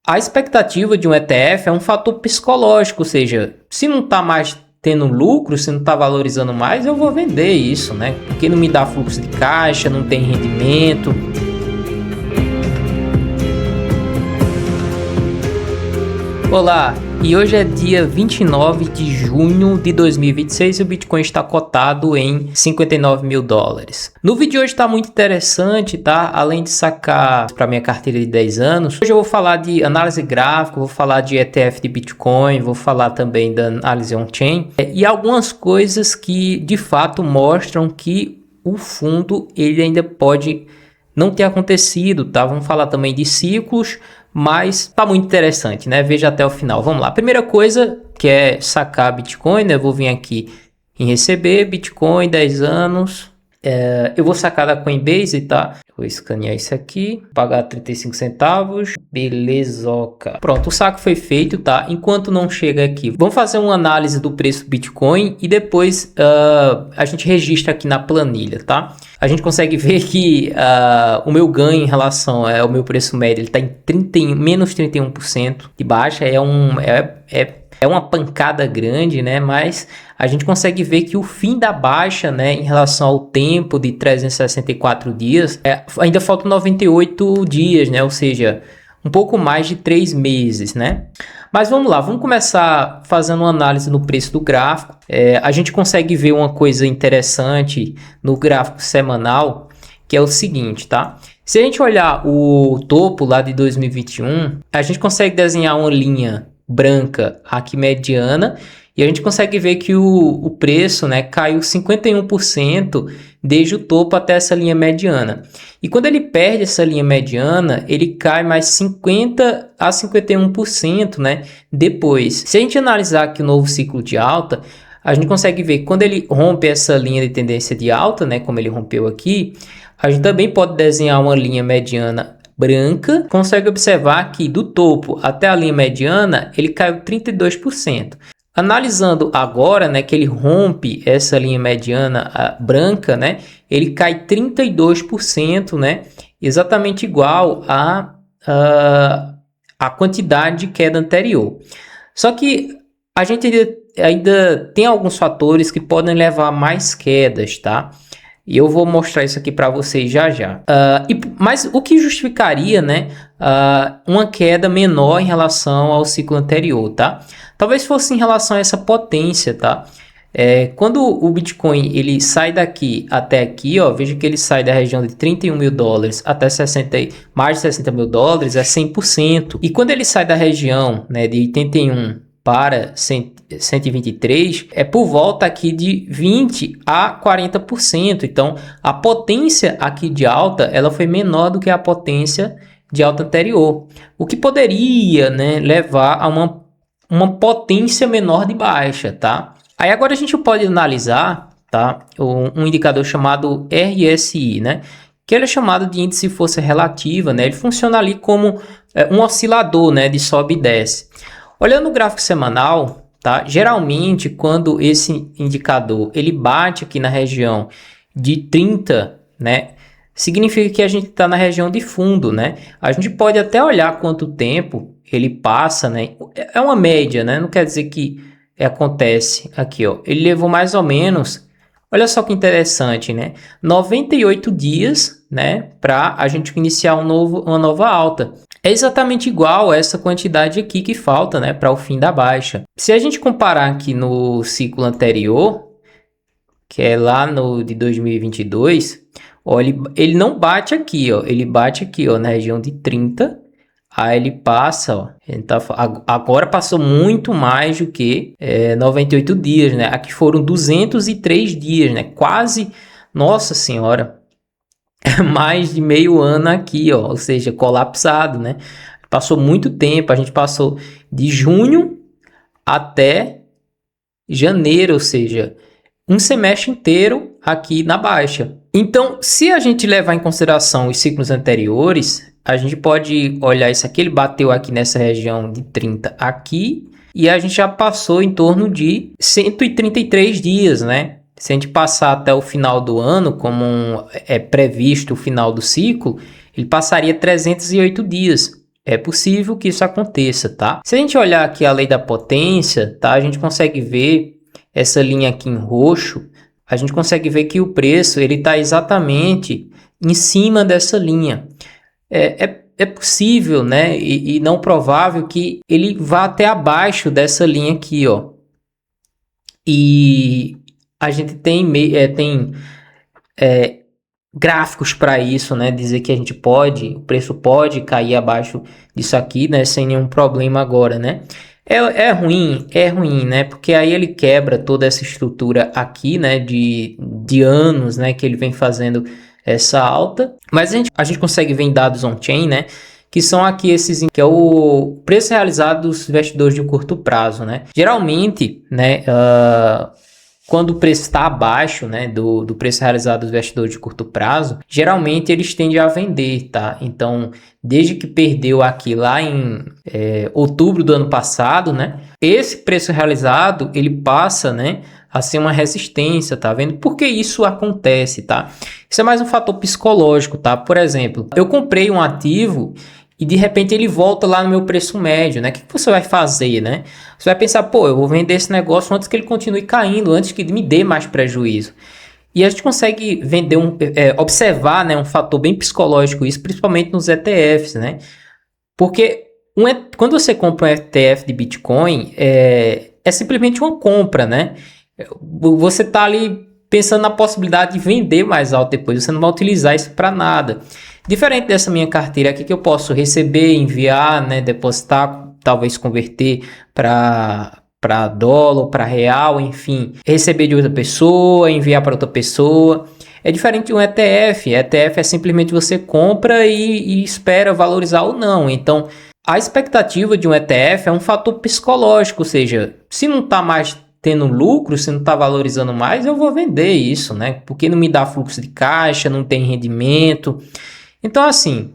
A expectativa de um ETF é um fator psicológico, ou seja, se não está mais tendo lucro, se não está valorizando mais, eu vou vender isso, né? Porque não me dá fluxo de caixa, não tem rendimento. Olá, e hoje é dia 29 de junho de 2026 e o Bitcoin está cotado em 59 mil dólares. No vídeo de hoje está muito interessante, tá? Além de sacar para minha carteira de 10 anos, hoje eu vou falar de análise gráfica, vou falar de ETF de Bitcoin, vou falar também da análise on-chain e algumas coisas que de fato mostram que o fundo ele ainda pode não ter acontecido, tá? Vamos falar também de ciclos, mas tá muito interessante, né? Veja até o final. Vamos lá. Primeira coisa que é sacar Bitcoin, né? Eu vou vir aqui em receber Bitcoin 10 anos. Eu vou sacar da Coinbase, tá? Vou escanear isso aqui, pagar 35 centavos, belezoca. Pronto, o saque foi feito, tá? Enquanto não chega aqui, vamos fazer uma análise do preço do Bitcoin e depois a gente registra aqui na planilha, tá? A gente consegue ver que o meu ganho em relação ao meu preço médio, ele tá em menos 31% de baixa, é uma pancada grande, né? Mas a gente consegue ver que o fim da baixa, né, em relação ao tempo de 364 dias, ainda faltam 98 dias, né? Ou seja, um pouco mais de 3 meses, né? Mas vamos lá, vamos começar fazendo uma análise no preço do gráfico. A gente consegue ver uma coisa interessante no gráfico semanal, que é o seguinte, tá? Se a gente olhar o topo lá de 2021, a gente consegue desenhar uma linha branca aqui mediana e a gente consegue ver que o preço, né, caiu 51% desde o topo até essa linha mediana. E quando ele perde essa linha mediana, ele cai mais 50 a 51%, né, depois. Se a gente analisar aqui o novo ciclo de alta, a gente consegue ver que quando ele rompe essa linha de tendência de alta, né, como ele rompeu aqui, a gente também pode desenhar uma linha mediana branca, consegue observar que do topo até a linha mediana ele caiu 32%. Analisando agora, né, que ele rompe essa linha mediana branca, né, ele cai 32%, né, exatamente igual a quantidade de queda anterior. Só que a gente ainda tem alguns fatores que podem levar a mais quedas, tá? E eu vou mostrar isso aqui para vocês já já. Mas o que justificaria, né, uma queda menor em relação ao ciclo anterior, tá? Talvez fosse em relação a essa potência, tá? Quando o Bitcoin ele sai daqui até aqui, ó, veja que ele sai da região de 31 mil dólares até mais de 60 mil dólares, é 100%. E quando ele sai da região, né, de 81 para 123, é por volta aqui de 20 a 40%. Então, a potência aqui de alta, ela foi menor do que a potência de alta anterior, o que poderia, né, levar a uma potência menor de baixa, tá? Aí agora a gente pode analisar, tá, um indicador chamado RSI, né, que ele é chamado de índice de força relativa, né? Ele funciona ali como um oscilador, né, de sobe e desce. Olhando o gráfico semanal, tá? Geralmente, quando esse indicador ele bate aqui na região de 30, né? Significa que a gente está na região de fundo, né? A gente pode até olhar quanto tempo ele passa, né? É uma média, né? Não quer dizer que acontece aqui, ó. Ele levou mais ou menos, olha só que interessante, né? 98 dias, né? Para a gente iniciar uma nova alta. É exatamente igual a essa quantidade aqui que falta, né, para o fim da baixa. Se a gente comparar aqui no ciclo anterior, que é lá no de 2022, ó, ele não bate aqui, ó, ele bate aqui, ó, na região de 30. Aí ele passa, ó, agora passou muito mais do que 98 dias, né? Aqui foram 203 dias, né? Quase, nossa senhora, mais de meio ano aqui, ó, ou seja, colapsado, né? Passou muito tempo, a gente passou de junho até janeiro, ou seja, um semestre inteiro aqui na baixa. Então, se a gente levar em consideração os ciclos anteriores, a gente pode olhar isso aqui, ele bateu aqui nessa região de 30 aqui, e a gente já passou em torno de 133 dias, né? Se a gente passar até o final do ano, como é previsto o final do ciclo, ele passaria 308 dias. É possível que isso aconteça, tá? Se a gente olhar aqui a lei da potência, tá? A gente consegue ver essa linha aqui em roxo, a gente consegue ver que o preço ele está exatamente em cima dessa linha. É possível, né? E não provável que ele vá até abaixo dessa linha aqui, ó. E a gente tem gráficos para isso, né? Dizer que o preço pode cair abaixo disso aqui, né? Sem nenhum problema agora, né? É ruim, né? Porque aí ele quebra toda essa estrutura aqui, né? De anos, né? Que ele vem fazendo essa alta. Mas a gente consegue ver em dados on-chain, né? Que são aqui que é o preço realizado dos investidores de curto prazo, né? Geralmente, né? Quando o preço está abaixo, né, do preço realizado dos investidores de curto prazo, geralmente eles tendem a vender, tá? Então, desde que perdeu aqui lá em outubro do ano passado, né, esse preço realizado, ele passa, né, a ser uma resistência, tá vendo? Por que isso acontece, tá? Isso é mais um fator psicológico, tá? Por exemplo, eu comprei um ativo e de repente ele volta lá no meu preço médio, né? O que você vai fazer, né? Você vai pensar, pô, eu vou vender esse negócio antes que ele continue caindo, antes que me dê mais prejuízo. E a gente consegue observar, né, um fator bem psicológico isso, principalmente nos ETFs, né? Porque quando você compra um ETF de Bitcoin, é simplesmente uma compra, né? Você tá ali pensando na possibilidade de vender mais alto depois, você não vai utilizar isso para nada. Diferente dessa minha carteira aqui que eu posso receber, enviar, né, depositar, talvez converter para dólar, para real, enfim, receber de outra pessoa, enviar para outra pessoa. É diferente de um ETF. ETF é simplesmente você compra e espera valorizar ou não. Então, a expectativa de um ETF é um fator psicológico, ou seja, se não está mais tendo lucro, se não está valorizando mais, eu vou vender isso, né? Porque não me dá fluxo de caixa, não tem rendimento. Então, assim,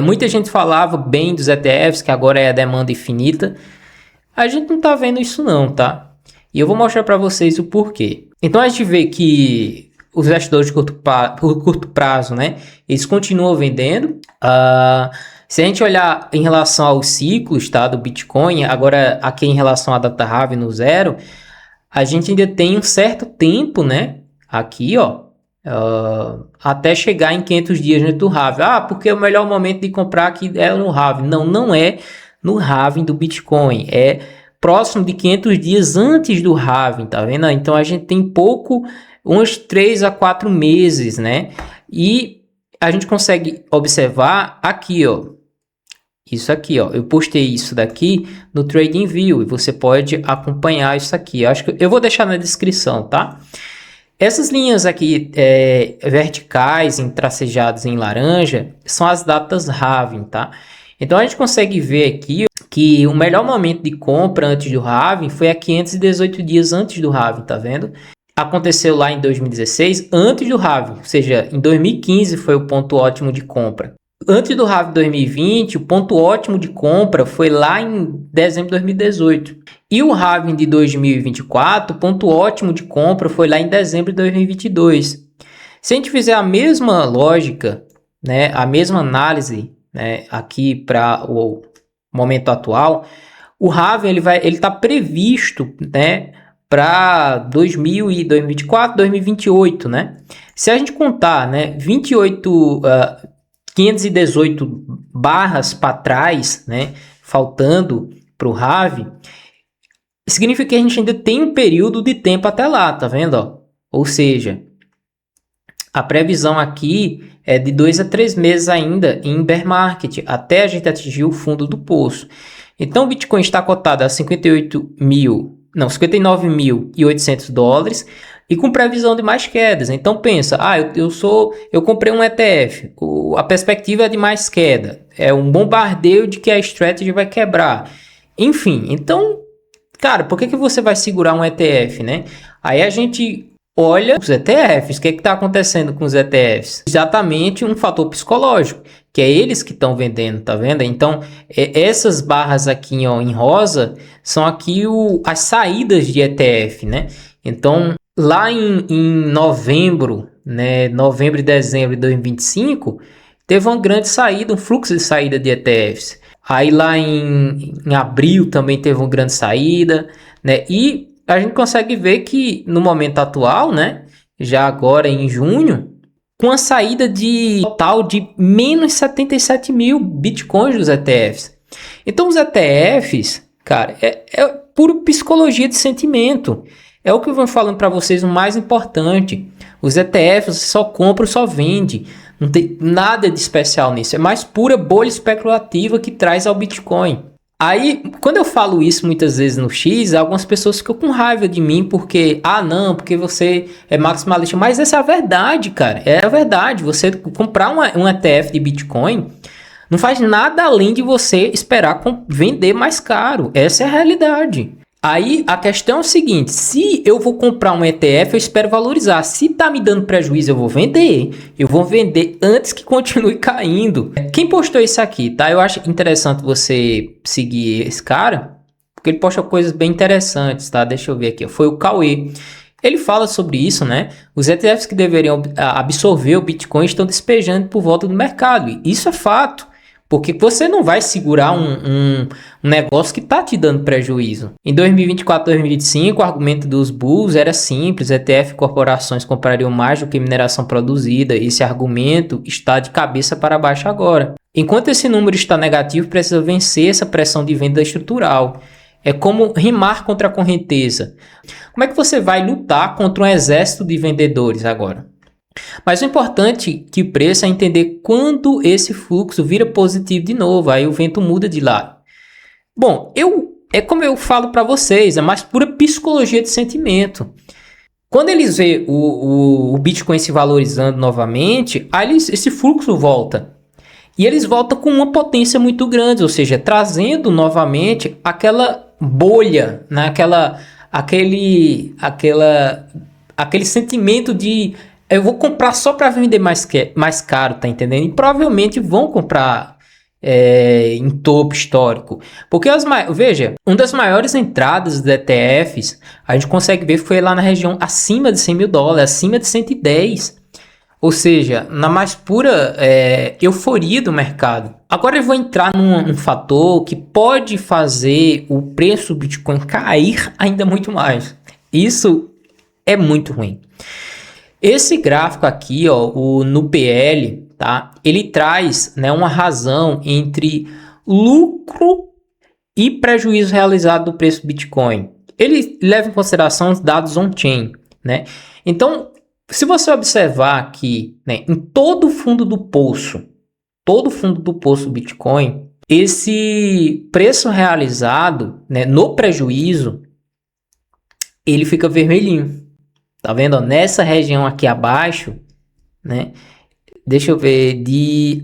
muita gente falava bem dos ETFs, que agora é a demanda infinita. A gente não tá vendo isso não, tá? E eu vou mostrar para vocês o porquê. Então, a gente vê que os investidores de curto prazo, né? Eles continuam vendendo. Se a gente olhar em relação aos ciclos, tá? Do Bitcoin, agora aqui em relação à data halving no zero, a gente ainda tem um certo tempo, né? Aqui, ó. Até chegar em 500 dias do halving. Porque o melhor momento de comprar aqui é no halving. Não, não é no halving do Bitcoin. É próximo de 500 dias antes do halving, tá vendo? Então a gente tem uns 3 a 4 meses, né? E a gente consegue observar aqui, ó. Isso aqui, ó. Eu postei isso daqui no TradingView e você pode acompanhar isso aqui. Eu acho que eu vou deixar na descrição, tá? Essas linhas aqui verticais, tracejadas em laranja, são as datas halving, tá? Então a gente consegue ver aqui que o melhor momento de compra antes do halving foi a 518 dias antes do halving, tá vendo? Aconteceu lá em 2016, antes do halving, ou seja, em 2015 foi o ponto ótimo de compra. Antes do halving 2020, o ponto ótimo de compra foi lá em dezembro de 2018. E o halving de 2024, o ponto ótimo de compra foi lá em dezembro de 2022. Se a gente fizer a mesma lógica, né, a mesma análise, né, aqui para o momento atual, o halving ele está previsto, né, para 2024, 2028, né? Se a gente contar, né, 518 barras para trás, né, faltando para o halving, significa que a gente ainda tem um período de tempo até lá, tá vendo? Ó? Ou seja, a previsão aqui é de 2 a 3 meses ainda em bear market, até a gente atingir o fundo do poço. Então o Bitcoin está cotado a 59.800 dólares e com previsão de mais quedas. Então pensa, eu comprei um ETF, a perspectiva é de mais queda, é um bombardeio de que a strategy vai quebrar. Enfim, então, cara, por que você vai segurar um ETF, né? Aí a gente olha os ETFs, o que está acontecendo com os ETFs? Exatamente um fator psicológico, que é eles que estão vendendo, tá vendo? Então, essas barras aqui ó, em rosa são aqui as saídas de ETF, né? Então, lá em novembro, né? Novembro e dezembro de 2025, teve uma grande saída, um fluxo de saída de ETFs. Aí lá em abril também teve uma grande saída, né? E a gente consegue ver que no momento atual, né? Já agora em junho, com a saída de total de menos 77 mil bitcoins dos ETFs. Então os ETFs, cara, é puro psicologia de sentimento. É o que eu venho falando para vocês, o mais importante. Os ETFs você só compra, só vende. Não tem nada de especial nisso. É mais pura bolha especulativa que traz ao Bitcoin. Aí, quando eu falo isso muitas vezes no X, algumas pessoas ficam com raiva de mim porque, não, porque você é maximalista. Mas essa é a verdade, cara. É a verdade. Você comprar um ETF de Bitcoin não faz nada além de você esperar vender mais caro. Essa é a realidade. Aí a questão é o seguinte: se eu vou comprar um ETF, eu espero valorizar. Se tá me dando prejuízo, eu vou vender. Eu vou vender antes que continue caindo. Quem postou isso aqui, tá? Eu acho interessante você seguir esse cara, porque ele posta coisas bem interessantes, tá? Deixa eu ver aqui. Foi o Cauê. Ele fala sobre isso, né? Os ETFs que deveriam absorver o Bitcoin estão despejando por volta do mercado. E isso é fato. Porque você não vai segurar um negócio que está te dando prejuízo. Em 2024, 2025, o argumento dos bulls era simples: ETF e corporações comprariam mais do que mineração produzida. Esse argumento está de cabeça para baixo agora. Enquanto esse número está negativo, precisa vencer essa pressão de venda estrutural. É como rimar contra a correnteza. Como é que você vai lutar contra um exército de vendedores agora? Mas o importante que o preço é entender quando esse fluxo vira positivo de novo, aí o vento muda de lado. Bom, é como eu falo para vocês, é mais pura psicologia de sentimento. Quando eles veem o Bitcoin se valorizando novamente, aí esse fluxo volta. E eles voltam com uma potência muito grande, ou seja, trazendo novamente aquela bolha, né? aquele sentimento de eu vou comprar só para vender mais caro, tá entendendo? E provavelmente vão comprar em topo histórico. Porque veja, uma das maiores entradas dos ETFs, a gente consegue ver que foi lá na região acima de 100 mil dólares, acima de 110. Ou seja, na mais pura euforia do mercado. Agora eu vou entrar num fator que pode fazer o preço do Bitcoin cair ainda muito mais. Isso é muito ruim. Esse gráfico aqui, ó, o NuPL, tá? Ele traz, né, uma razão entre lucro e prejuízo realizado do preço do Bitcoin. Ele leva em consideração os dados on-chain, né? Então, se você observar aqui, né, em todo o fundo do poço do Bitcoin, esse preço realizado, né, no prejuízo, ele fica vermelhinho. Tá vendo? Nessa região aqui abaixo, né? Deixa eu ver,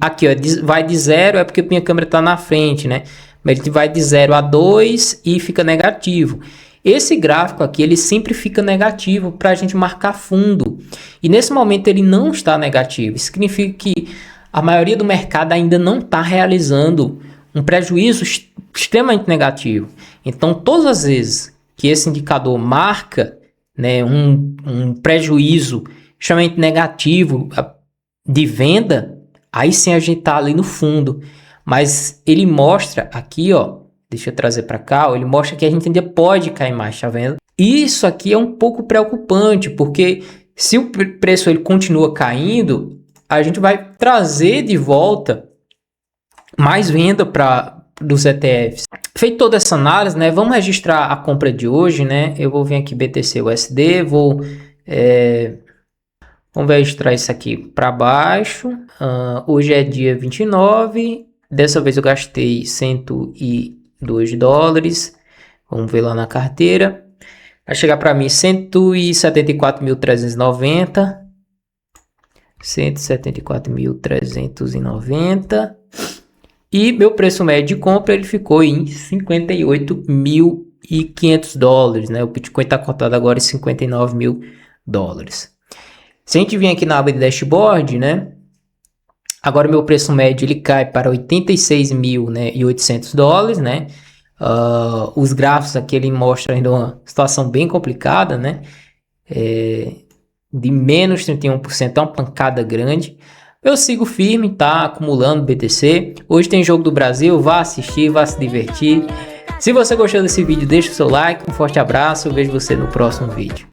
aqui, ó, vai de 0, é porque minha câmera tá na frente, né? Mas ele vai de 0 a 2 e fica negativo. Esse gráfico aqui, ele sempre fica negativo para a gente marcar fundo. E nesse momento ele não está negativo. Isso significa que a maioria do mercado ainda não está realizando um prejuízo extremamente negativo. Então, todas as vezes que esse indicador marca, né, um prejuízo extremamente negativo de venda, aí sim a gente tá ali no fundo. Mas ele mostra aqui, ó, deixa eu trazer para cá, ó, ele mostra que a gente ainda pode cair mais, tá vendo? Isso aqui é um pouco preocupante, porque se o preço ele continua caindo, a gente vai trazer de volta mais venda dos ETFs. Feito toda essa análise, né, vamos registrar a compra de hoje, né? Eu vou vir aqui BTC USD, vamos registrar isso aqui para baixo. Hoje é dia 29, dessa vez eu gastei 102 dólares. Vamos ver lá na carteira. Vai chegar para mim 174.390. 174.390. E meu preço médio de compra ele ficou em 58.500 dólares, né? O Bitcoin está cotado agora em 59 mil dólares. Se a gente vir aqui na aba de dashboard, né? Agora meu preço médio ele cai para 86.800 dólares, né? Os gráficos aqui ele mostra ainda uma situação bem complicada, né? De menos 31%, é uma pancada grande. Eu sigo firme, tá? Acumulando BTC. Hoje tem jogo do Brasil, vá assistir, vá se divertir. Se você gostou desse vídeo, deixa o seu like, um forte abraço, eu vejo você no próximo vídeo.